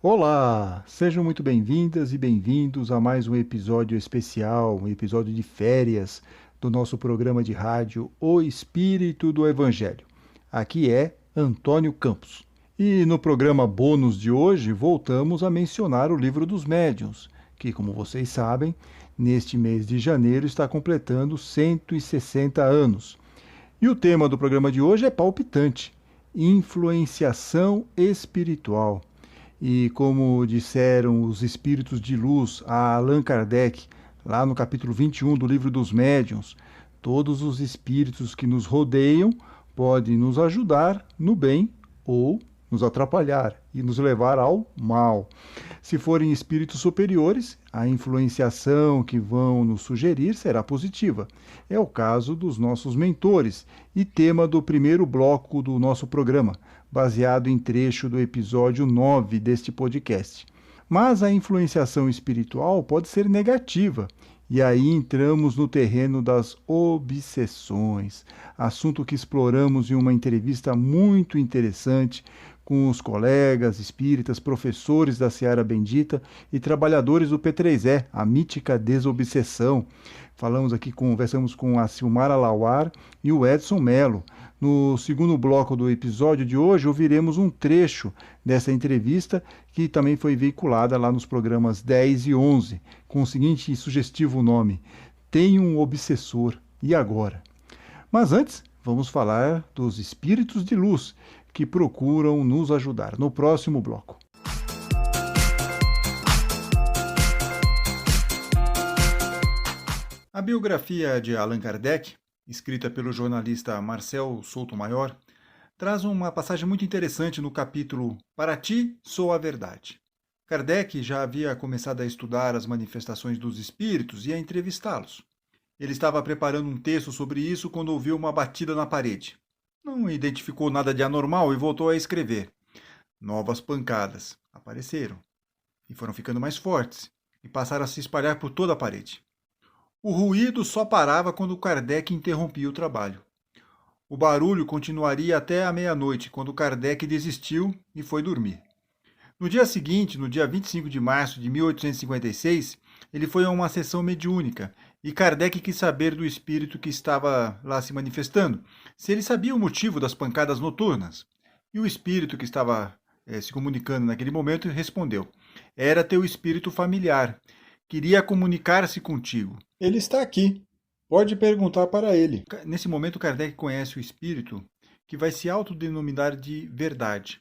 Olá, sejam muito bem-vindas e bem-vindos a mais um episódio especial, um episódio de férias do nosso programa de rádio O Espírito do Evangelho. Aqui é Antônio Campos. E no programa bônus de hoje voltamos a mencionar o Livro dos Médiuns, que, como vocês sabem, neste mês de janeiro está completando 160 anos. E o tema do programa de hoje é palpitante: influenciação espiritual. E como disseram os espíritos de luz a Allan Kardec, lá no capítulo 21 do Livro dos Médiuns, todos os espíritos que nos rodeiam podem nos ajudar no bem ou nos atrapalhar e nos levar ao mal. Se forem espíritos superiores, a influenciação que vão nos sugerir será positiva. É o caso dos nossos mentores e tema do primeiro bloco do nosso programa, baseado em trecho do episódio 9 deste podcast. Mas a influenciação espiritual pode ser negativa, e aí entramos no terreno das obsessões, assunto que exploramos em uma entrevista muito interessante com os colegas espíritas, professores da Seara Bendita e trabalhadores do P3E, a mítica desobsessão. Conversamos com a Silmara Lauar e o Edson Melo. No segundo bloco do episódio de hoje, ouviremos um trecho dessa entrevista que também foi veiculada lá nos programas 10 e 11, com o seguinte sugestivo nome: Tenho um obsessor, e agora? Mas antes, vamos falar dos espíritos de luz que procuram nos ajudar no próximo bloco. A biografia de Allan Kardec, escrita pelo jornalista Marcel Souto-Maior, traz uma passagem muito interessante no capítulo Para ti sou a verdade. Kardec já havia começado a estudar as manifestações dos espíritos e a entrevistá-los. Ele estava preparando um texto sobre isso quando ouviu uma batida na parede. Não identificou nada de anormal e voltou a escrever. Novas pancadas apareceram e foram ficando mais fortes e passaram a se espalhar por toda a parede. O ruído só parava quando Kardec interrompia o trabalho. O barulho continuaria até a meia-noite, quando Kardec desistiu e foi dormir. No dia seguinte, no dia 25 de março de 1856, ele foi a uma sessão mediúnica e Kardec quis saber do espírito que estava lá se manifestando, se ele sabia o motivo das pancadas noturnas. E o espírito que estava se comunicando naquele momento respondeu: Era teu espírito familiar. Queria comunicar-se contigo. Ele está aqui. Pode perguntar para ele. Nesse momento, Kardec conhece o espírito que vai se autodenominar de verdade.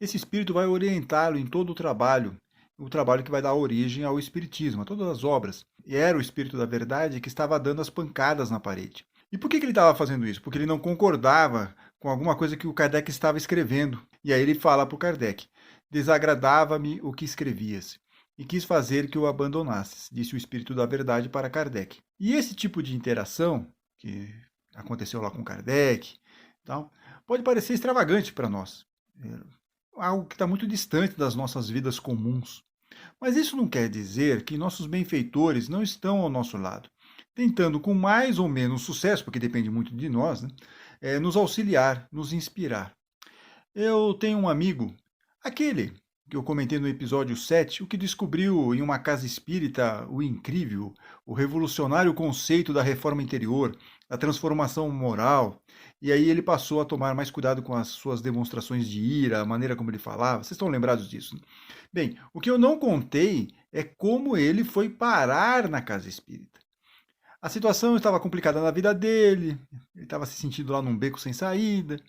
Esse espírito vai orientá-lo em todo o trabalho que vai dar origem ao espiritismo, a todas as obras. E era o espírito da verdade que estava dando as pancadas na parede. E por que ele estava fazendo isso? Porque ele não concordava com alguma coisa que o Kardec estava escrevendo. E aí ele fala para o Kardec: Desagradava-me o que escrevias e quis fazer que o abandonasses, disse o espírito da verdade para Kardec. E esse tipo de interação, que aconteceu lá com Kardec, pode parecer extravagante para nós. Algo que está muito distante das nossas vidas comuns. Mas isso não quer dizer que nossos benfeitores não estão ao nosso lado, tentando com mais ou menos sucesso, porque depende muito de nós, nos auxiliar, nos inspirar. Eu tenho um amigo, aquele que eu comentei no episódio 7, o que descobriu em uma casa espírita o incrível, o revolucionário conceito da reforma interior, da transformação moral, e aí ele passou a tomar mais cuidado com as suas demonstrações de ira, a maneira como ele falava. Vocês estão lembrados disso? Bem, o que eu não contei é como ele foi parar na casa espírita. A situação estava complicada na vida dele, ele estava se sentindo lá num beco sem saída.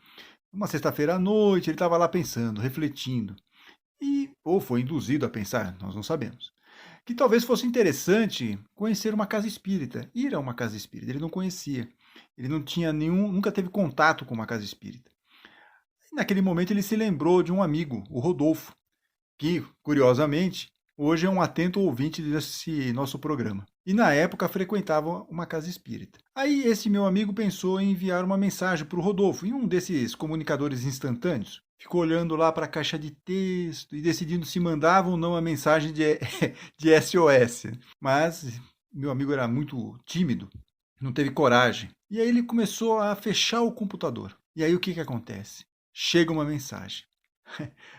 Uma sexta-feira à noite, ele estava lá pensando, refletindo. Ou foi induzido a pensar, nós não sabemos, que talvez fosse interessante conhecer uma casa espírita, ir a uma casa espírita. Ele não conhecia, ele não tinha nunca teve contato com uma casa espírita. E naquele momento ele se lembrou de um amigo, o Rodolfo, que, curiosamente, hoje é um atento ouvinte desse nosso programa. E na época frequentava uma casa espírita. Aí esse meu amigo pensou em enviar uma mensagem para o Rodolfo, em um desses comunicadores instantâneos. Ficou olhando lá para a caixa de texto e decidindo se mandava ou não a mensagem de SOS. Mas meu amigo era muito tímido, não teve coragem. E aí ele começou a fechar o computador. E aí o que acontece? Chega uma mensagem.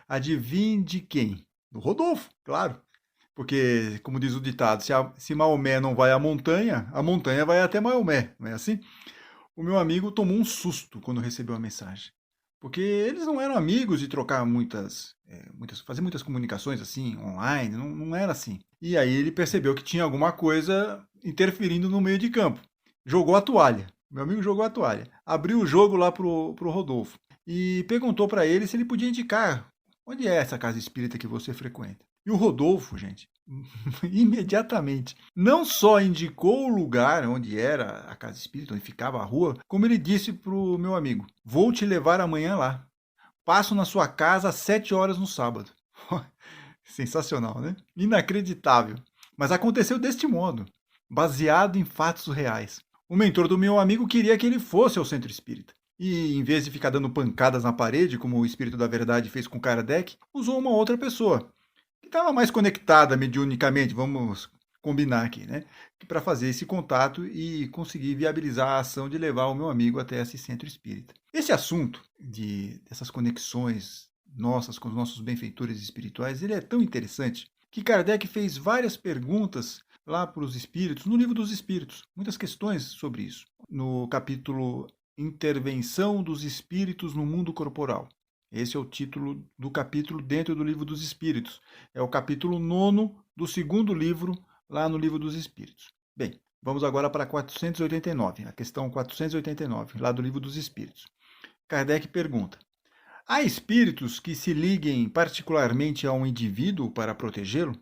Adivinhe de quem? No Rodolfo, claro. Porque, como diz o ditado, se Maomé não vai à montanha, a montanha vai até Maomé, não é assim? O meu amigo tomou um susto quando recebeu a mensagem. Porque eles não eram amigos de trocar fazer muitas comunicações assim, online, não era assim. E aí ele percebeu que tinha alguma coisa interferindo no meio de campo. Jogou a toalha. Meu amigo jogou a toalha. Abriu o jogo lá pro Rodolfo. E perguntou para ele se ele podia indicar onde é essa casa espírita que você frequenta. E o Rodolfo, gente, imediatamente, não só indicou o lugar onde era a casa espírita, onde ficava a rua, como ele disse para o meu amigo: vou te levar amanhã lá. Passo na sua casa às 7 horas no sábado. Sensacional, né? Inacreditável. Mas aconteceu deste modo, baseado em fatos reais. O mentor do meu amigo queria que ele fosse ao centro espírita. E, em vez de ficar dando pancadas na parede, como o Espírito da Verdade fez com Kardec, usou uma outra pessoa, que estava mais conectada mediunicamente, vamos combinar aqui, né? Para fazer esse contato e conseguir viabilizar a ação de levar o meu amigo até esse centro espírita. Esse assunto dessas conexões nossas com os nossos benfeitores espirituais, ele é tão interessante que Kardec fez várias perguntas lá para os espíritos, no Livro dos Espíritos, muitas questões sobre isso. No capítulo Intervenção dos Espíritos no Mundo Corporal. Esse é o título do capítulo dentro do Livro dos Espíritos. É o capítulo 9 do segundo livro, lá no Livro dos Espíritos. Bem, vamos agora para 489, a questão 489, lá do Livro dos Espíritos. Kardec pergunta: há espíritos que se liguem particularmente a um indivíduo para protegê-lo?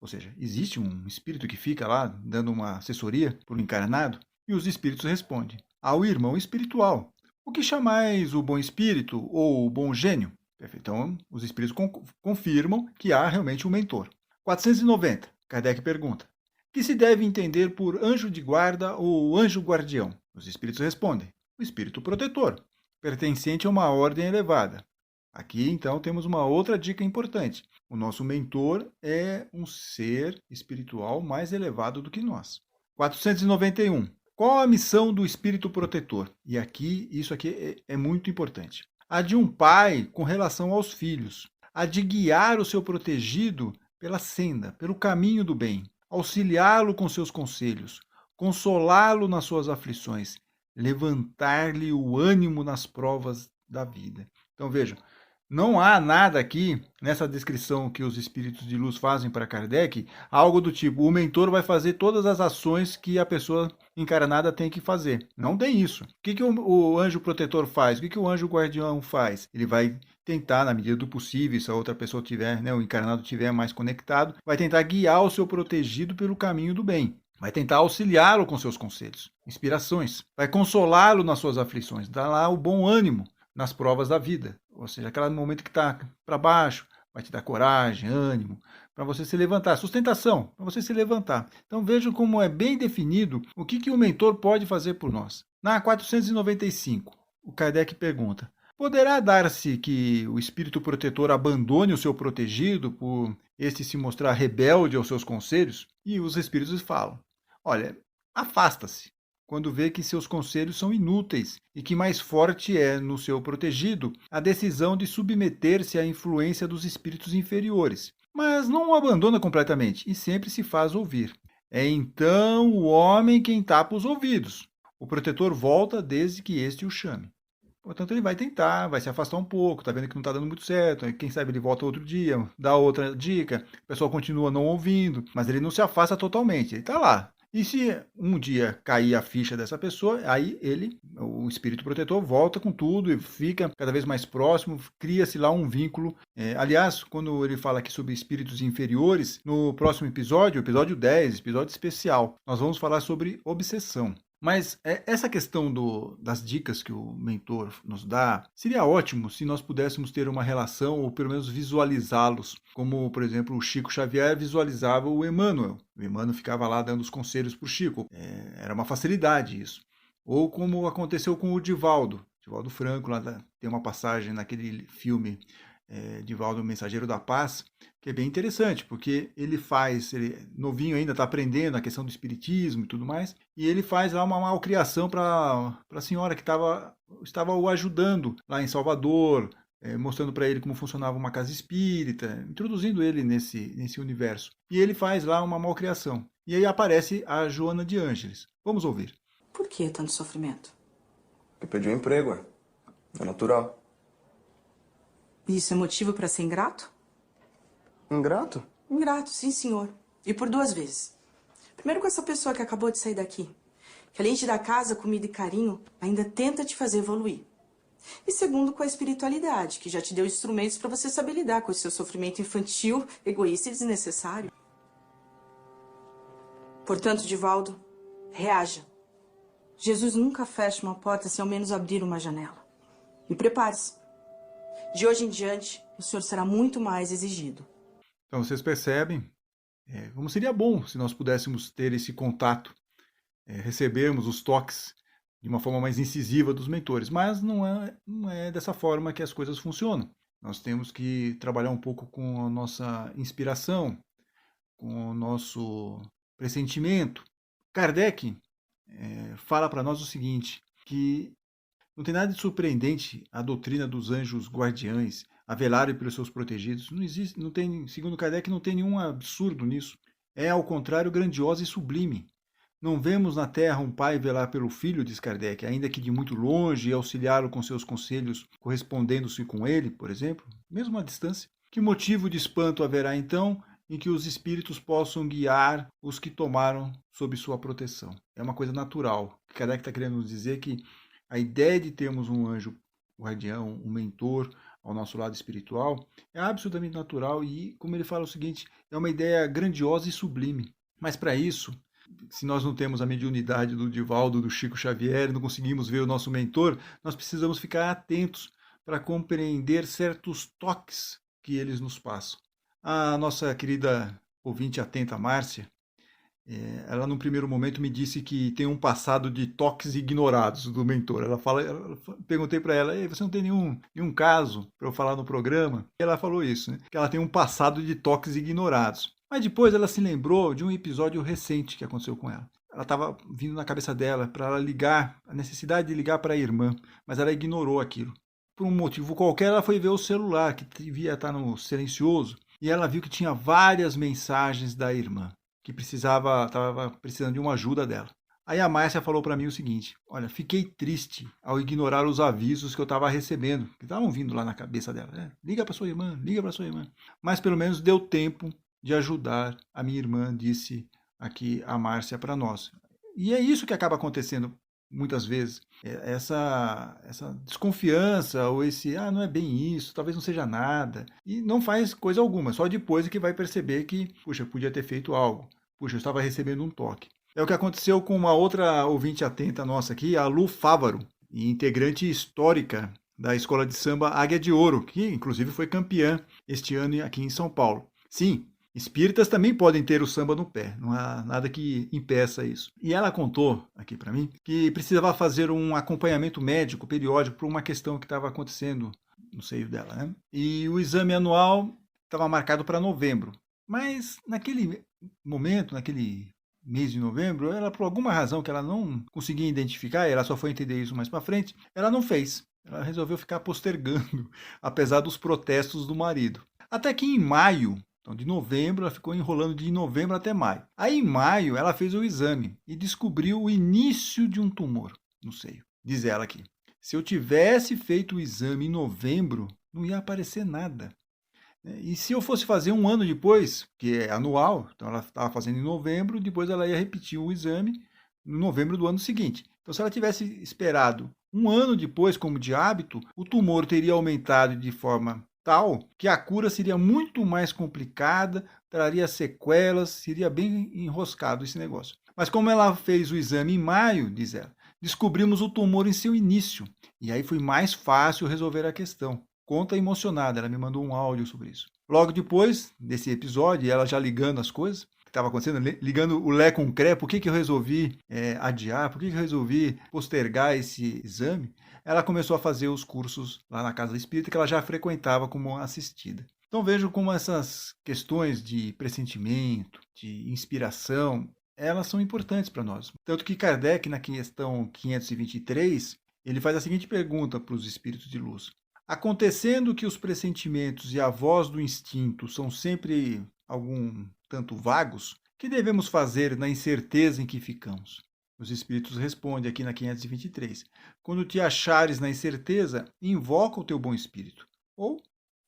Ou seja, existe um espírito que fica lá dando uma assessoria para o encarnado? E os espíritos respondem: ao irmão espiritual. O que chamais o bom espírito ou o bom gênio? Perfeito. Então, os espíritos confirmam que há realmente um mentor. 490. Kardec pergunta: que se deve entender por anjo de guarda ou anjo guardião? Os espíritos respondem: o espírito protetor, pertencente a uma ordem elevada. Aqui, então, temos uma outra dica importante. O nosso mentor é um ser espiritual mais elevado do que nós. 491. Qual a missão do espírito protetor? E aqui, isso aqui é muito importante. A de um pai com relação aos filhos. A de guiar o seu protegido pela senda, pelo caminho do bem. Auxiliá-lo com seus conselhos. Consolá-lo nas suas aflições. Levantar-lhe o ânimo nas provas da vida. Então, vejam, não há nada aqui, nessa descrição que os espíritos de luz fazem para Kardec, algo do tipo, o mentor vai fazer todas as ações que a pessoa encarnada tem que fazer. Não tem isso. O que o anjo protetor faz? O que o anjo guardião faz? Ele vai tentar, na medida do possível, se a outra pessoa tiver, o encarnado tiver mais conectado, vai tentar guiar o seu protegido pelo caminho do bem. Vai tentar auxiliá-lo com seus conselhos, inspirações. Vai consolá-lo nas suas aflições, dar lá o bom ânimo nas provas da vida. Ou seja, aquele momento que está para baixo, vai te dar coragem, ânimo, para você se levantar. Sustentação, para você se levantar. Então vejam como é bem definido o que o mentor pode fazer por nós. Na 495, o Kardec pergunta: poderá dar-se que o espírito protetor abandone o seu protegido por este se mostrar rebelde aos seus conselhos? E os espíritos falam: olha, afasta-se quando vê que seus conselhos são inúteis e que mais forte é no seu protegido a decisão de submeter-se à influência dos espíritos inferiores. Mas não o abandona completamente e sempre se faz ouvir. É então o homem quem tapa os ouvidos. O protetor volta desde que este o chame. Portanto, ele vai tentar, vai se afastar um pouco, está vendo que não está dando muito certo, quem sabe ele volta outro dia, dá outra dica, o pessoal continua não ouvindo, mas ele não se afasta totalmente, ele está lá. E se um dia cair a ficha dessa pessoa, aí o espírito protetor, volta com tudo e fica cada vez mais próximo, cria-se lá um vínculo. Aliás, quando ele fala aqui sobre espíritos inferiores, no próximo episódio, episódio 10, episódio especial, nós vamos falar sobre obsessão. Mas essa questão das dicas que o mentor nos dá, seria ótimo se nós pudéssemos ter uma relação ou pelo menos visualizá-los, como, por exemplo, o Chico Xavier visualizava o Emmanuel. O Emmanuel ficava lá dando os conselhos para o Chico. Era uma facilidade isso. Ou como aconteceu com o Divaldo Franco, lá tem uma passagem naquele filme Divaldo, o Mensageiro da Paz, que é bem interessante, porque ele novinho ainda, está aprendendo a questão do espiritismo e tudo mais, e ele faz lá uma malcriação para a senhora que estava o ajudando lá em Salvador, mostrando para ele como funcionava uma casa espírita, introduzindo ele nesse universo. E ele faz lá uma malcriação. E aí aparece a Joana de Ângeles. Vamos ouvir. Por que tanto sofrimento? Eu perdi o emprego, é natural. Isso é motivo para ser ingrato? Ingrato? Ingrato, sim, senhor. E por 2 vezes. Primeiro com essa pessoa que acabou de sair daqui, que além de dar casa, comida e carinho, ainda tenta te fazer evoluir. E segundo com a espiritualidade, que já te deu instrumentos para você saber lidar com o seu sofrimento infantil, egoísta e desnecessário. Portanto, Divaldo, reaja. Jesus nunca fecha uma porta sem ao menos abrir uma janela. E prepare-se. De hoje em diante, o senhor será muito mais exigido. Então vocês percebem como seria bom se nós pudéssemos ter esse contato, recebermos os toques de uma forma mais incisiva dos mentores, mas não é dessa forma que as coisas funcionam. Nós temos que trabalhar um pouco com a nossa inspiração, com o nosso pressentimento. Kardec fala para nós o seguinte, que não tem nada de surpreendente a doutrina dos anjos guardiães, a velarem pelos seus protegidos. Não existe, não tem, segundo Kardec, não tem nenhum absurdo nisso. É, ao contrário, grandiosa e sublime. Não vemos na terra um pai velar pelo filho, diz Kardec, ainda que de muito longe, e auxiliá-lo com seus conselhos, correspondendo-se com ele, por exemplo, mesmo à distância? Que motivo de espanto haverá, então, em que os espíritos possam guiar os que tomaram sob sua proteção? É uma coisa natural. Kardec está querendo nos dizer que a ideia de termos um anjo guardião, um mentor ao nosso lado espiritual, é absolutamente natural e, como ele fala o seguinte, é uma ideia grandiosa e sublime. Mas para isso, se nós não temos a mediunidade do Divaldo, do Chico Xavier, não conseguimos ver o nosso mentor, nós precisamos ficar atentos para compreender certos toques que eles nos passam. A nossa querida ouvinte atenta, Márcia, ela num primeiro momento me disse que tem um passado de toques ignorados do mentor. Perguntei para ela, você não tem nenhum caso para eu falar no programa? E ela falou isso, né? Que ela tem um passado de toques ignorados. Mas depois ela se lembrou de um episódio recente que aconteceu com ela. Ela estava vindo na cabeça dela para ela ligar, a necessidade de ligar para a irmã, mas ela ignorou aquilo. Por um motivo qualquer, ela foi ver o celular, que devia estar no silencioso, e ela viu que tinha várias mensagens da irmã, que estava precisando de uma ajuda dela. Aí a Márcia falou para mim o seguinte, olha, fiquei triste ao ignorar os avisos que eu estava recebendo, que estavam vindo lá na cabeça dela. Liga para sua irmã, liga para sua irmã. Mas pelo menos deu tempo de ajudar a minha irmã, disse aqui a Márcia para nós. E é isso que acaba acontecendo muitas vezes. Essa desconfiança, ou esse, não é bem isso, talvez não seja nada. E não faz coisa alguma, só depois é que vai perceber que, puxa, podia ter feito algo. Puxa, eu estava recebendo um toque. É o que aconteceu com uma outra ouvinte atenta nossa aqui, a Lu Fávaro, integrante histórica da Escola de Samba Águia de Ouro, que inclusive foi campeã este ano aqui em São Paulo. Sim, espíritas também podem ter o samba no pé, não há nada que impeça isso. E ela contou aqui para mim que precisava fazer um acompanhamento médico periódico por uma questão que estava acontecendo no seio dela, né? E o exame anual estava marcado para novembro. Mas naquele momento, naquele mês de novembro, ela, por alguma razão que ela não conseguia identificar, ela só foi entender isso mais para frente, ela não fez. Ela resolveu ficar postergando, apesar dos protestos do marido. Até que em maio, então de novembro, ela ficou enrolando de novembro até maio. Aí em maio ela fez o exame e descobriu o início de um tumor no seio. Diz ela aqui, se eu tivesse feito o exame em novembro, não ia aparecer nada. E se eu fosse fazer um ano depois, que é anual, então ela estava fazendo em novembro, depois ela ia repetir o exame em novembro do ano seguinte. Então se ela tivesse esperado um ano depois, como de hábito, o tumor teria aumentado de forma tal que a cura seria muito mais complicada, traria sequelas, seria bem enroscado esse negócio. Mas como ela fez o exame em maio, diz ela, descobrimos o tumor em seu início. E aí foi mais fácil resolver a questão. Conta emocionada, ela me mandou um áudio sobre isso. Logo depois desse episódio, ela já ligando as coisas, que estava acontecendo, ligando o Lé com o Cré, por que eu resolvi adiar, por que eu resolvi postergar esse exame, ela começou a fazer os cursos lá na Casa Espírita, que ela já frequentava como assistida. Então vejo como essas questões de pressentimento, de inspiração, elas são importantes para nós. Tanto que Kardec, na questão 523, ele faz a seguinte pergunta para os espíritos de luz. Acontecendo que os pressentimentos e a voz do instinto são sempre algum tanto vagos, que devemos fazer na incerteza em que ficamos? Os Espíritos respondem aqui na 523. Quando te achares na incerteza, invoca o teu bom Espírito. Ou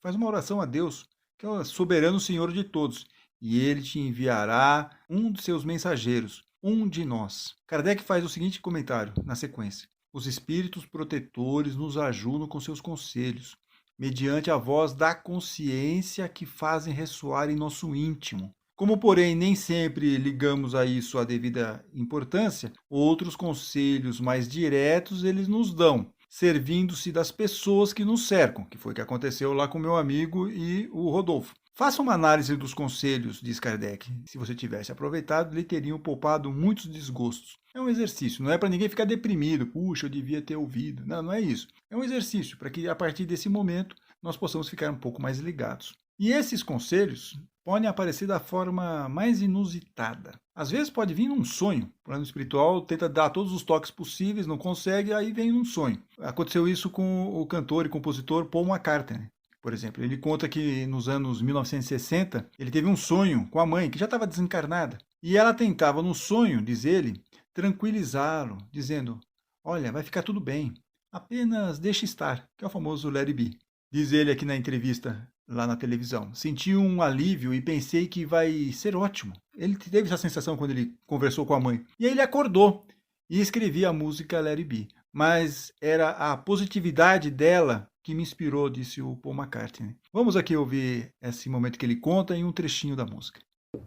faz uma oração a Deus, que é o soberano Senhor de todos, e ele te enviará um de seus mensageiros, um de nós. Kardec faz o seguinte comentário na sequência. Os espíritos protetores nos ajudam com seus conselhos, mediante a voz da consciência que fazem ressoar em nosso íntimo. Como, porém, nem sempre ligamos a isso a devida importância, outros conselhos mais diretos eles nos dão, servindo-se das pessoas que nos cercam, que foi o que aconteceu lá com meu amigo e o Rodolfo. Faça uma análise dos conselhos, diz Kardec. Se você tivesse aproveitado, lhe teriam poupado muitos desgostos. É um exercício, não é para ninguém ficar deprimido. Puxa, eu devia ter ouvido. Não, não é isso. É um exercício para que, a partir desse momento, nós possamos ficar um pouco mais ligados. E esses conselhos podem aparecer da forma mais inusitada. Às vezes pode vir num sonho. O plano espiritual tenta dar todos os toques possíveis, não consegue, aí vem num sonho. Aconteceu isso com o cantor e compositor Paul McCartney. Por exemplo, ele conta que nos anos 1960 ele teve um sonho com a mãe, que já estava desencarnada. E ela tentava no sonho, diz ele, tranquilizá-lo, dizendo: olha, vai ficar tudo bem, apenas deixe estar, que é o famoso Let It Be. Diz ele aqui na entrevista lá na televisão: senti um alívio e pensei que vai ser ótimo. Ele teve essa sensação quando ele conversou com a mãe. E aí ele acordou e escrevia a música Let It Be. Mas era a positividade dela que me inspirou, disse o Paul McCartney. Vamos aqui ouvir esse momento que ele conta em um trechinho da música.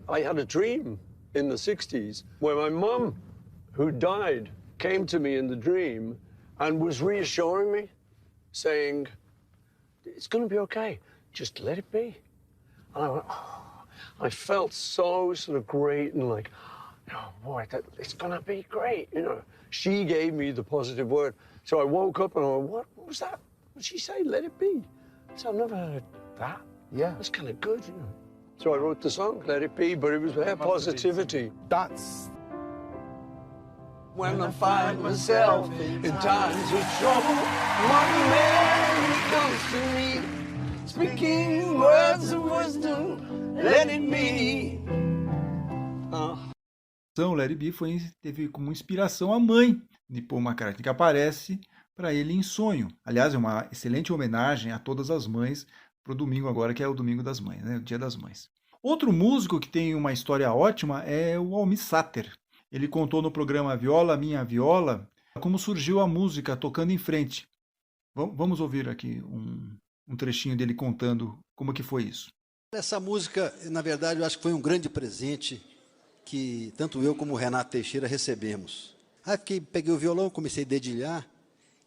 I had a dream in the 60s where my mum, who died, came to me in the dream and was reassuring me, saying, it's going to be okay, just let it be. And I went, oh, I felt so sort of great and like, oh boy, it's going to be great, you know. She gave me the positive word. So I woke up and I went, what was that? What did she say? Let it be. So I've never heard that. Yeah. That's kind of good, you know. So I wrote the song, Let It Be, but it was her positivity. That's When I find myself in times of trouble, Mother Mary comes to me, speaking words of wisdom, let it be. Let It Be teve como inspiração a mãe de Paul McCartney, que aparece para ele em sonho. Aliás, é uma excelente homenagem a todas as mães para o domingo agora, que é o Domingo das Mães, né? O Dia das Mães. Outro músico que tem uma história ótima é o Almir Sater. Ele contou no programa Viola Minha Viola como surgiu a música Tocando em Frente. Vamos ouvir aqui um trechinho dele contando como que foi isso. Essa música, na verdade, eu acho que foi um grande presente que tanto eu como o Renato Teixeira recebemos. Aí peguei o violão, comecei a dedilhar,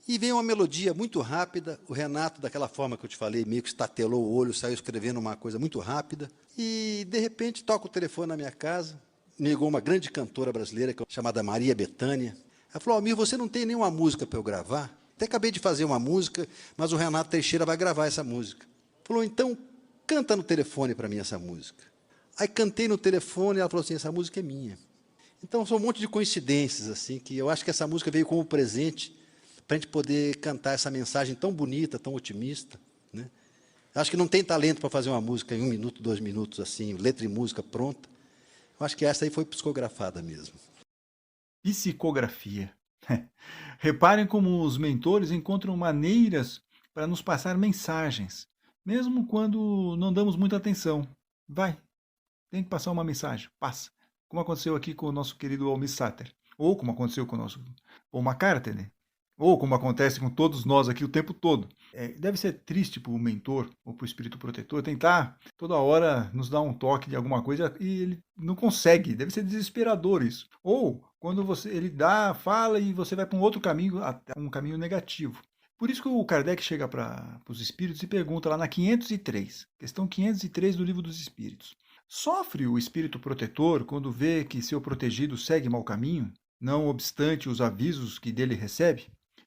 e veio uma melodia muito rápida. O Renato, daquela forma que eu te falei, meio que estatelou o olho, saiu escrevendo uma coisa muito rápida. E, de repente, toca o telefone na minha casa, me ligou uma grande cantora brasileira chamada Maria Bethânia. Ela falou: Almir, você não tem nenhuma música para eu gravar? Até acabei de fazer uma música, mas o Renato Teixeira vai gravar essa música. Falou: então, canta no telefone para mim essa música. Aí cantei no telefone e ela falou assim: essa música é minha. Então, são um monte de coincidências, assim, que eu acho que essa música veio como presente para a gente poder cantar essa mensagem tão bonita, tão otimista, né? Eu acho que não tem talento para fazer uma música em 1 minuto, 2 minutos, assim, letra e música pronta. Eu acho que essa aí foi psicografada mesmo. Psicografia. Reparem como os mentores encontram maneiras para nos passar mensagens, mesmo quando não damos muita atenção. Tem que passar uma mensagem, passa. Como aconteceu aqui com o nosso querido Almir Sater, ou como aconteceu com o nosso Paul McCartney, ou como acontece com todos nós aqui o tempo todo. Deve ser triste para o mentor ou para o espírito protetor tentar toda hora nos dar um toque de alguma coisa e ele não consegue. Deve ser desesperador isso. Ou quando ele fala e você vai para um outro caminho, até um caminho negativo. Por isso que o Kardec chega para os espíritos e pergunta lá na 503, questão 503 do Livro dos Espíritos. Sofre o espírito protetor quando vê que seu protegido segue mau caminho, não obstante os avisos que dele recebe?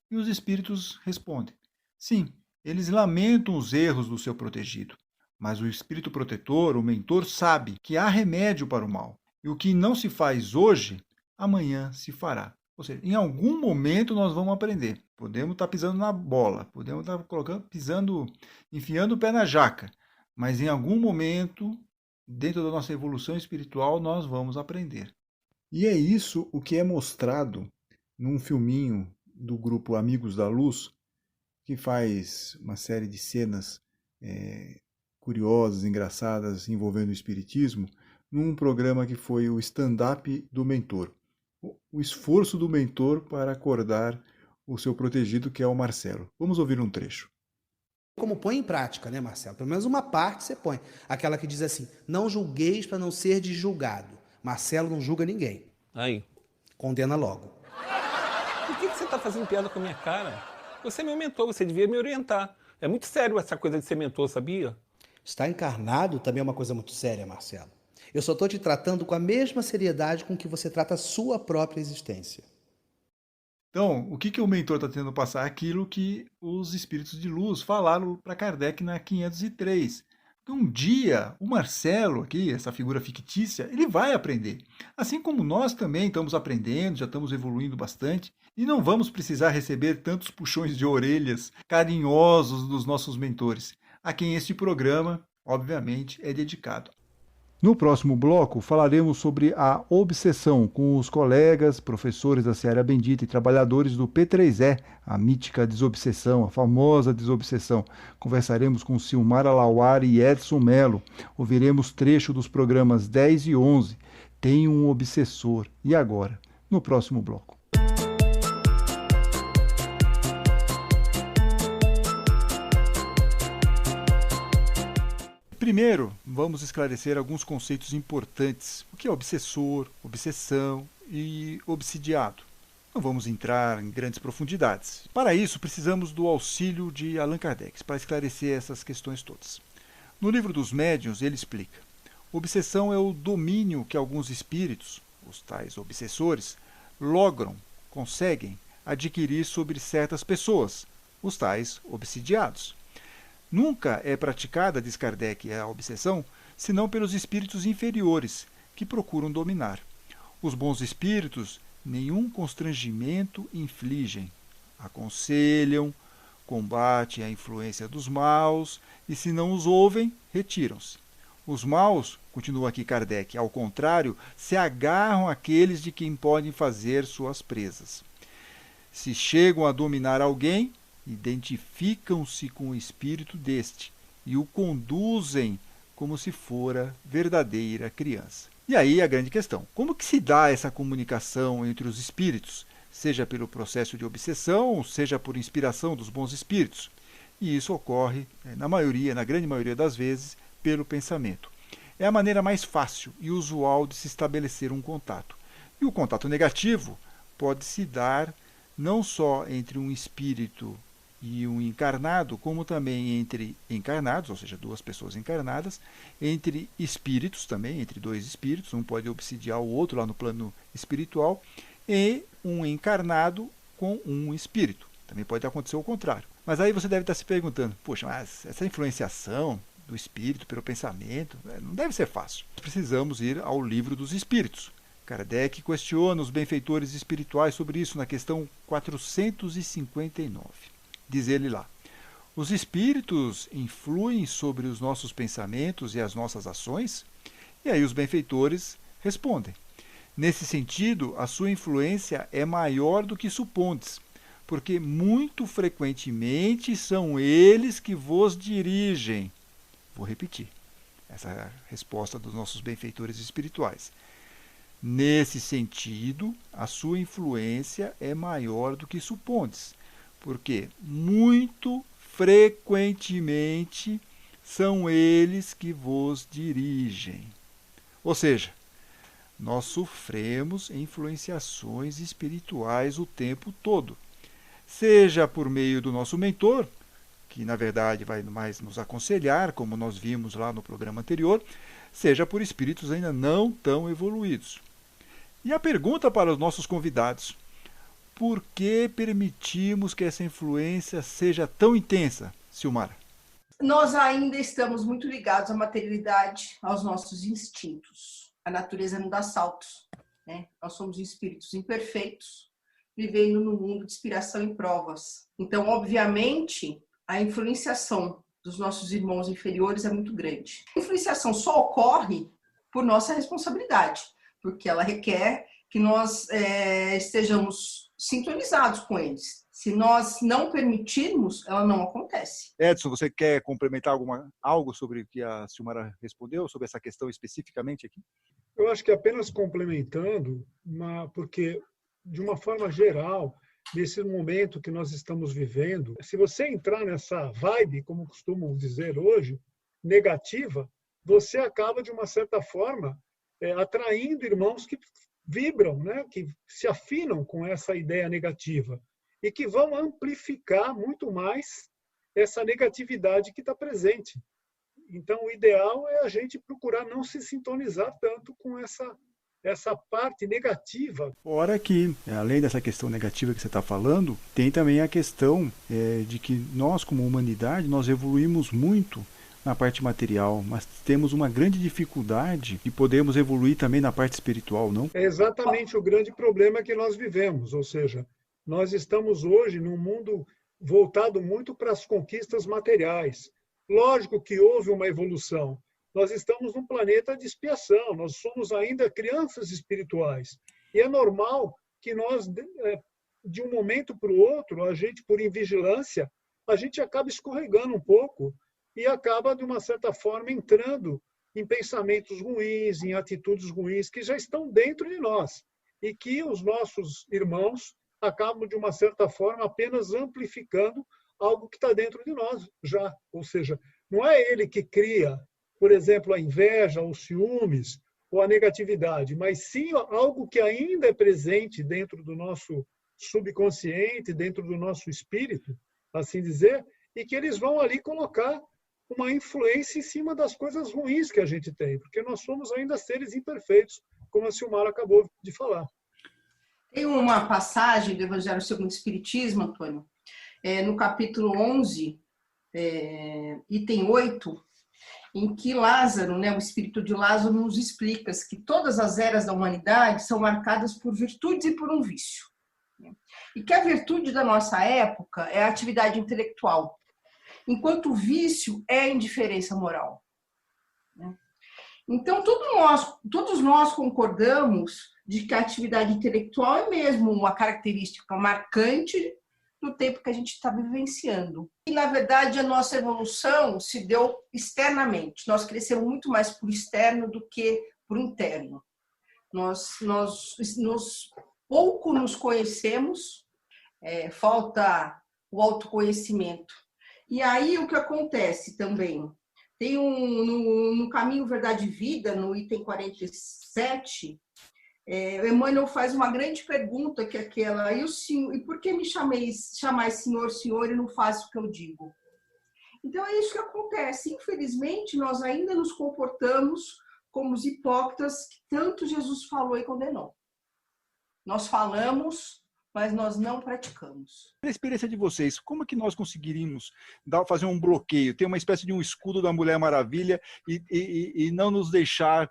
E os espíritos respondem: sim, eles lamentam os erros do seu protegido, mas o espírito protetor, o mentor, sabe que há remédio para o mal, e o que não se faz hoje, amanhã se fará. Ou seja, em algum momento nós vamos aprender. Podemos estar pisando na bola, podemos estar pisando, enfiando o pé na jaca, mas em algum momento, dentro da nossa evolução espiritual, nós vamos aprender. E é isso o que é mostrado num filminho do grupo Amigos da Luz, que faz uma série de cenas curiosas, engraçadas, envolvendo o espiritismo, num programa que foi o stand-up do mentor. O esforço do mentor para acordar o seu protegido, que é o Marcelo. Vamos ouvir um trecho. Como põe em prática, né, Marcelo? Pelo menos uma parte você põe. Aquela que diz assim, não julgueis para não ser julgado. Marcelo não julga ninguém. Aí. Condena logo. Por que você tá fazendo piada com a minha cara? Você é meu mentor, você devia me orientar. É muito sério essa coisa de ser mentor, sabia? Estar encarnado também é uma coisa muito séria, Marcelo. Eu só estou te tratando com a mesma seriedade com que você trata a sua própria existência. Então, o que o mentor está tentando passar? Aquilo que os espíritos de luz falaram para Kardec na 503. Um dia, o Marcelo aqui, essa figura fictícia, ele vai aprender. Assim como nós também estamos aprendendo, já estamos evoluindo bastante, e não vamos precisar receber tantos puxões de orelhas carinhosos dos nossos mentores, a quem este programa, obviamente, é dedicado. No próximo bloco, falaremos sobre a obsessão com os colegas, professores da Seara Bendita e trabalhadores do P3E, a mítica desobsessão, a famosa desobsessão. Conversaremos com Silmara Lauari e Edson Mello. Ouviremos trecho dos programas 10 e 11. Tem um obsessor. E agora? No próximo bloco. Primeiro, vamos esclarecer alguns conceitos importantes. O que é obsessor, obsessão e obsidiado? Não vamos entrar em grandes profundidades. Para isso, precisamos do auxílio de Allan Kardec, para esclarecer essas questões todas. No livro dos Médiuns, ele explica: obsessão é o domínio que alguns espíritos, os tais obsessores, conseguem adquirir sobre certas pessoas, os tais obsidiados. Nunca é praticada, diz Kardec, a obsessão, senão pelos espíritos inferiores, que procuram dominar. Os bons espíritos nenhum constrangimento infligem, aconselham, combatem a influência dos maus, e se não os ouvem, retiram-se. Os maus, continua aqui Kardec, ao contrário, se agarram àqueles de quem podem fazer suas presas. Se chegam a dominar alguém, identificam-se com o espírito deste e o conduzem como se fora verdadeira criança. E aí a grande questão: como que se dá essa comunicação entre os espíritos, seja pelo processo de obsessão, seja por inspiração dos bons espíritos? E isso ocorre, na grande maioria das vezes, pelo pensamento. É a maneira mais fácil e usual de se estabelecer um contato. E o contato negativo pode se dar não só entre um espírito e um encarnado, como também entre encarnados, ou seja, duas pessoas encarnadas, entre espíritos também, entre dois espíritos, um pode obsidiar o outro lá no plano espiritual, e um encarnado com um espírito. Também pode acontecer o contrário. Mas aí você deve estar se perguntando: poxa, mas essa influenciação do espírito pelo pensamento não deve ser fácil. Precisamos ir ao Livro dos Espíritos. Kardec questiona os benfeitores espirituais sobre isso na questão 459. Diz ele lá: os espíritos influem sobre os nossos pensamentos e as nossas ações? E aí os benfeitores respondem: nesse sentido, a sua influência é maior do que supondes, porque muito frequentemente são eles que vos dirigem. Vou repetir essa é a resposta dos nossos benfeitores espirituais. Nesse sentido, a sua influência é maior do que supondes, porque muito frequentemente são eles que vos dirigem. Ou seja, nós sofremos influenciações espirituais o tempo todo, seja por meio do nosso mentor, que na verdade vai mais nos aconselhar, como nós vimos lá no programa anterior, seja por espíritos ainda não tão evoluídos. E a pergunta para os nossos convidados: por que permitimos que essa influência seja tão intensa, Silmara? Nós ainda estamos muito ligados à materialidade, aos nossos instintos. A natureza não dá saltos, né? Nós somos espíritos imperfeitos, vivendo no mundo de inspiração e provas. Então, obviamente, a influenciação dos nossos irmãos inferiores é muito grande. A influenciação só ocorre por nossa responsabilidade, porque ela requer que nós estejamos sintonizados com eles. Se nós não permitirmos, ela não acontece. Edson, você quer complementar algo sobre o que a Silmara respondeu, sobre essa questão especificamente aqui? Eu acho que apenas complementando, porque, de uma forma geral, nesse momento que nós estamos vivendo, se você entrar nessa vibe, como costumam dizer hoje, negativa, você acaba, de uma certa forma, atraindo irmãos que vibram, né? Que se afinam com essa ideia negativa e que vão amplificar muito mais essa negatividade que está presente. Então, o ideal é a gente procurar não se sintonizar tanto com essa parte negativa. Fora que, além dessa questão negativa que você está falando, tem também a questão de que nós, como humanidade, nós evoluímos muito na parte material, mas temos uma grande dificuldade de podermos evoluir também na parte espiritual, não? É exatamente o grande problema que nós vivemos, ou seja, nós estamos hoje num mundo voltado muito para as conquistas materiais. Lógico que houve uma evolução. Nós estamos num planeta de expiação, nós somos ainda crianças espirituais. E é normal que nós, de um momento para o outro, a gente, por invigilância, a gente acaba escorregando um pouco e acaba, de uma certa forma, entrando em pensamentos ruins, em atitudes ruins que já estão dentro de nós e que os nossos irmãos acabam, de uma certa forma, apenas amplificando algo que está dentro de nós já. Ou seja, não é ele que cria, por exemplo, a inveja, os ciúmes ou a negatividade, mas sim algo que ainda é presente dentro do nosso subconsciente, dentro do nosso espírito, assim dizer, e que eles vão ali colocar uma influência em cima das coisas ruins que a gente tem, porque nós somos ainda seres imperfeitos, como a Silmara acabou de falar. Tem uma passagem do Evangelho segundo o Espiritismo, Antônio, no capítulo 11, item 8, em que Lázaro, né, o espírito de Lázaro, nos explica que todas as eras da humanidade são marcadas por virtudes e por um vício. E que a virtude da nossa época é a atividade intelectual, enquanto o vício é a indiferença moral. Então, todos nós concordamos de que a atividade intelectual é mesmo uma característica marcante do tempo que a gente está vivenciando. E, na verdade, a nossa evolução se deu externamente. Nós crescemos muito mais por externo do que por interno. Nós pouco nos conhecemos, falta o autoconhecimento. E aí, o que acontece também? Tem no Caminho, Verdade e Vida, no item 47, Emmanuel faz uma grande pergunta, que é aquela: e por que me chamais Senhor, Senhor, e não faço o que eu digo? Então, é isso que acontece. Infelizmente, nós ainda nos comportamos como os hipócritas que tanto Jesus falou e condenou. Nós falamos, mas nós não praticamos. A experiência de vocês, como é que nós conseguiríamos fazer um bloqueio, ter uma espécie de um escudo da Mulher Maravilha e não nos deixar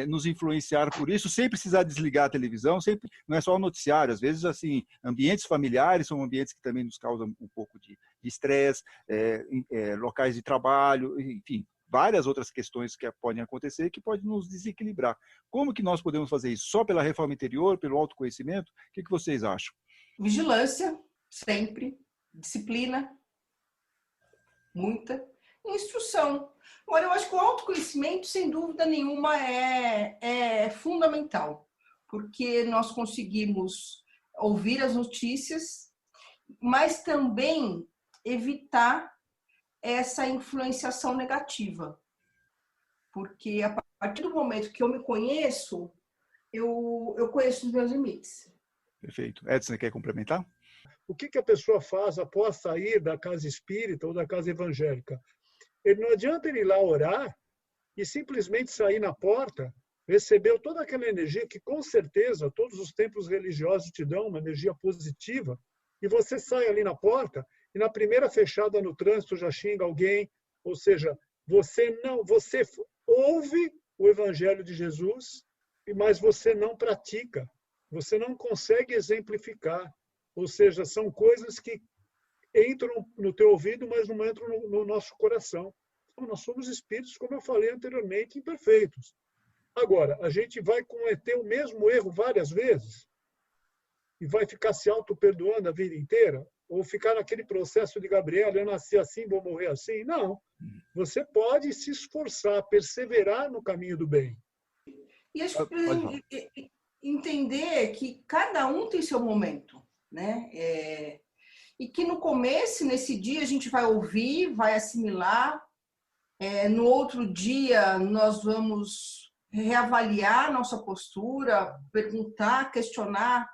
nos influenciar por isso, sem precisar desligar a televisão, sempre, não é só o noticiário, às vezes assim, ambientes familiares são ambientes que também nos causam um pouco de estresse, locais de trabalho, enfim, várias outras questões que podem acontecer que podem nos desequilibrar. Como que nós podemos fazer isso? Só pela reforma interior, pelo autoconhecimento? O que vocês acham? Vigilância, sempre. Disciplina, muita. Instrução. Agora, eu acho que o autoconhecimento, sem dúvida nenhuma, é fundamental, porque nós conseguimos ouvir as notícias, mas também evitar essa influenciação negativa. Porque a partir do momento que eu me conheço, eu conheço os meus limites. Perfeito. Edson, quer complementar? O que a pessoa faz após sair da casa espírita ou da casa evangélica? Não adianta ele ir lá orar e simplesmente sair na porta, recebeu toda aquela energia que, com certeza, todos os templos religiosos te dão, uma energia positiva, e você sai ali na porta e na primeira fechada no trânsito já xinga alguém, ou seja, você ouve o Evangelho de Jesus, mas você não pratica. você não consegue exemplificar. Ou seja, são coisas que entram no teu ouvido, mas não entram no nosso coração. Então, nós somos espíritos, como eu falei anteriormente, imperfeitos. Agora, a gente vai cometer o mesmo erro várias vezes e vai ficar se auto-perdoando a vida inteira? Ou ficar naquele processo de Gabriel, eu nasci assim, vou morrer assim? Não. Você pode se esforçar, perseverar no caminho do bem. E entender que cada um tem seu momento, né? E que no começo, nesse dia, a gente vai ouvir, vai assimilar. No outro dia, nós vamos reavaliar nossa postura, perguntar, questionar.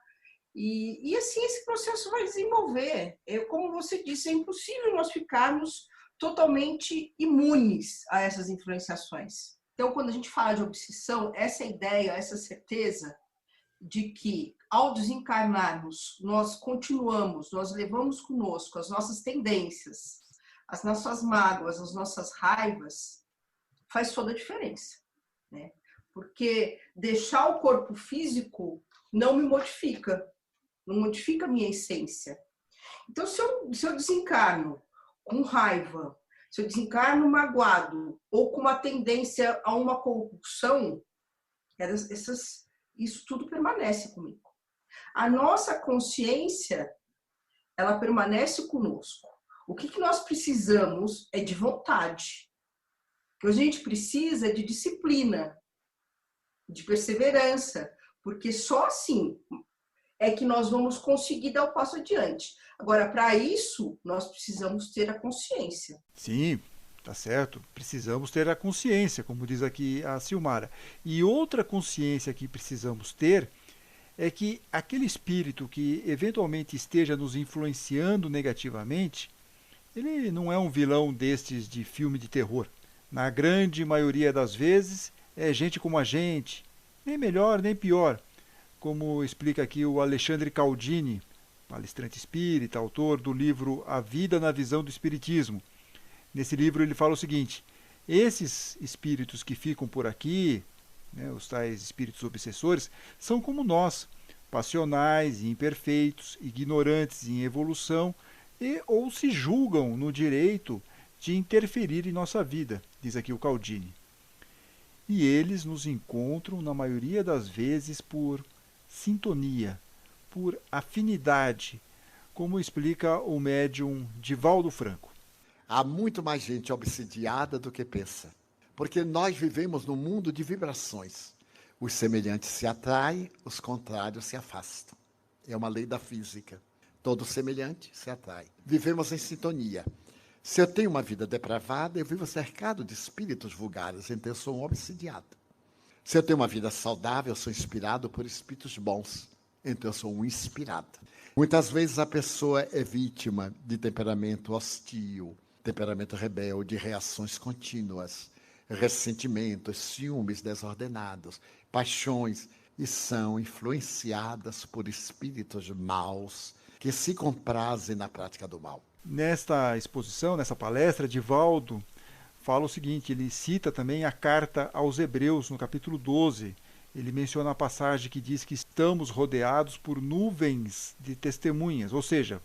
E assim esse processo vai desenvolver. Como você disse, é impossível nós ficarmos totalmente imunes a essas influenciações. Então, quando a gente fala de obsessão, essa ideia, essa certeza de que, ao desencarnarmos, nós continuamos, nós levamos conosco as nossas tendências, as nossas mágoas, as nossas raivas, faz toda a diferença, né? Porque deixar o corpo físico não me modifica, não modifica a minha essência. Então, se eu desencarno com raiva, se eu desencarno magoado ou com uma tendência a uma compulsão, isso tudo permanece comigo. A nossa consciência, ela permanece conosco. O que nós precisamos é de vontade. O que a gente precisa é de disciplina, de perseverança, porque só assim é que nós vamos conseguir dar o passo adiante. Agora, para isso, nós precisamos ter a consciência. Sim, tá certo. Precisamos ter a consciência, como diz aqui a Silmara. E outra consciência que precisamos ter é que aquele espírito que eventualmente esteja nos influenciando negativamente, ele não é um vilão destes de filme de terror. Na grande maioria das vezes, é gente como a gente, nem melhor nem pior, como explica aqui o Alexandre Caldini, palestrante espírita, autor do livro A Vida na Visão do Espiritismo. Nesse livro ele fala o seguinte: esses espíritos que ficam por aqui, né, os tais espíritos obsessores, são como nós, passionais e imperfeitos, ignorantes em evolução, ou se julgam no direito de interferir em nossa vida, diz aqui o Caldini. E eles nos encontram, na maioria das vezes, por sintonia, por afinidade, como explica o médium Divaldo Franco. Há muito mais gente obsidiada do que pensa, porque nós vivemos num mundo de vibrações. Os semelhantes se atraem, os contrários se afastam. É uma lei da física. Todo semelhante se atrai. Vivemos em sintonia. Se eu tenho uma vida depravada, eu vivo cercado de espíritos vulgares, então eu sou um obsidiado. Se eu tenho uma vida saudável, eu sou inspirado por espíritos bons, então eu sou um inspirado. Muitas vezes a pessoa é vítima de temperamento hostil, temperamento rebelde, reações contínuas, ressentimentos, ciúmes desordenados, paixões, e são influenciadas por espíritos maus que se comprazem na prática do mal. Nesta exposição, nessa palestra, Divaldo fala o seguinte, ele cita também a carta aos Hebreus, no capítulo 12. Ele menciona a passagem que diz que estamos rodeados por nuvens de testemunhas, ou seja,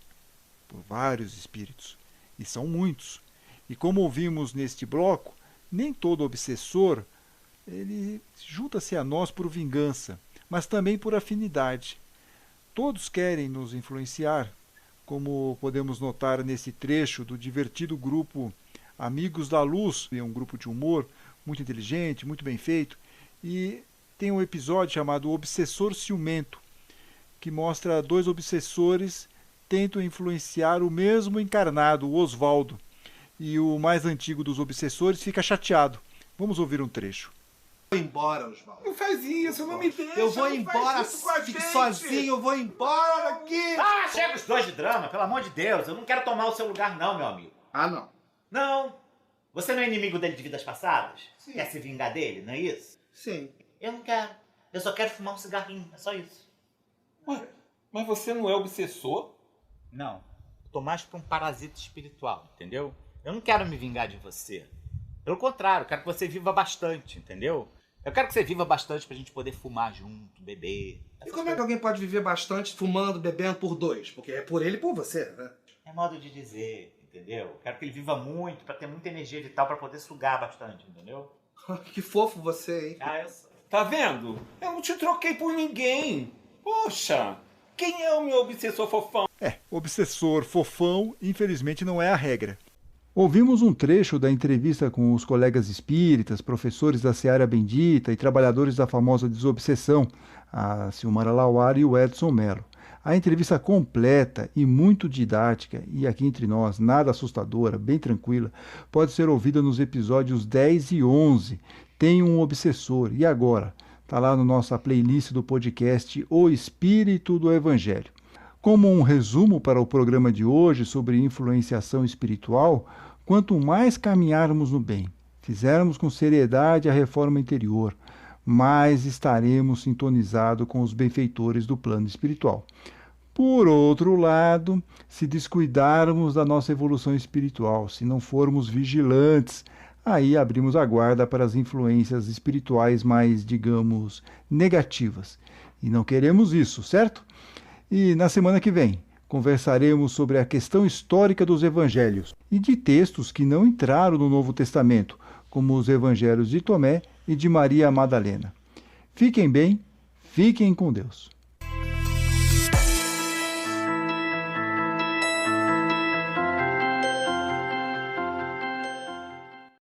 por vários espíritos, e são muitos. E como ouvimos neste bloco, nem todo obsessor ele junta-se a nós por vingança, mas também por afinidade. Todos querem nos influenciar, como podemos notar nesse trecho do divertido grupo Amigos da Luz, é um grupo de humor muito inteligente, muito bem feito, e tem um episódio chamado Obsessor Ciumento, que mostra dois obsessores tentam influenciar o mesmo encarnado, o Osvaldo, e o mais antigo dos obsessores fica chateado. Vamos ouvir um trecho. Eu vou embora, Osvaldo. Não faz isso, não me deixa. Eu vou embora, fique sozinho, eu vou embora daqui. Ah, chega os dois de drama, pelo amor de Deus. Eu não quero tomar o seu lugar não, meu amigo. Ah, não. Não. Você não é inimigo dele de vidas passadas? Sim. Quer se vingar dele, não é isso? Sim. Eu não quero. Eu só quero fumar um cigarrinho, é só isso. Ué, mas você não é obsessor? Não. Tô mais pra um parasita espiritual, entendeu? Eu não quero me vingar de você. Pelo contrário, quero que você viva bastante, entendeu? Eu quero que você viva bastante pra gente poder fumar junto, beber. E como é que alguém pode viver bastante fumando, bebendo por dois? Porque é por ele e por você, né? É modo de dizer, entendeu? Eu quero que ele viva muito, pra ter muita energia vital, pra poder sugar bastante, entendeu? Que fofo você, hein? Ah, eu sou. Tá vendo? Eu não te troquei por ninguém. Poxa, quem é o meu obsessor fofão? Obsessor fofão, infelizmente, não é a regra. Ouvimos um trecho da entrevista com os colegas espíritas, professores da Seara Bendita e trabalhadores da famosa Desobsessão, a Silmara Lauara e o Edson Mello. A entrevista completa e muito didática, e aqui entre nós, nada assustadora, bem tranquila, pode ser ouvida nos episódios 10 e 11. Tem um obsessor. E agora? Está lá na nossa playlist do podcast O Espírito do Evangelho. Como um resumo para o programa de hoje sobre influenciação espiritual, quanto mais caminharmos no bem, fizermos com seriedade a reforma interior, mais estaremos sintonizados com os benfeitores do plano espiritual. Por outro lado, se descuidarmos da nossa evolução espiritual, se não formos vigilantes, aí abrimos a guarda para as influências espirituais mais, digamos, negativas. E não queremos isso, certo? E na semana que vem, conversaremos sobre a questão histórica dos evangelhos e de textos que não entraram no Novo Testamento, como os evangelhos de Tomé e de Maria Madalena. Fiquem bem, fiquem com Deus.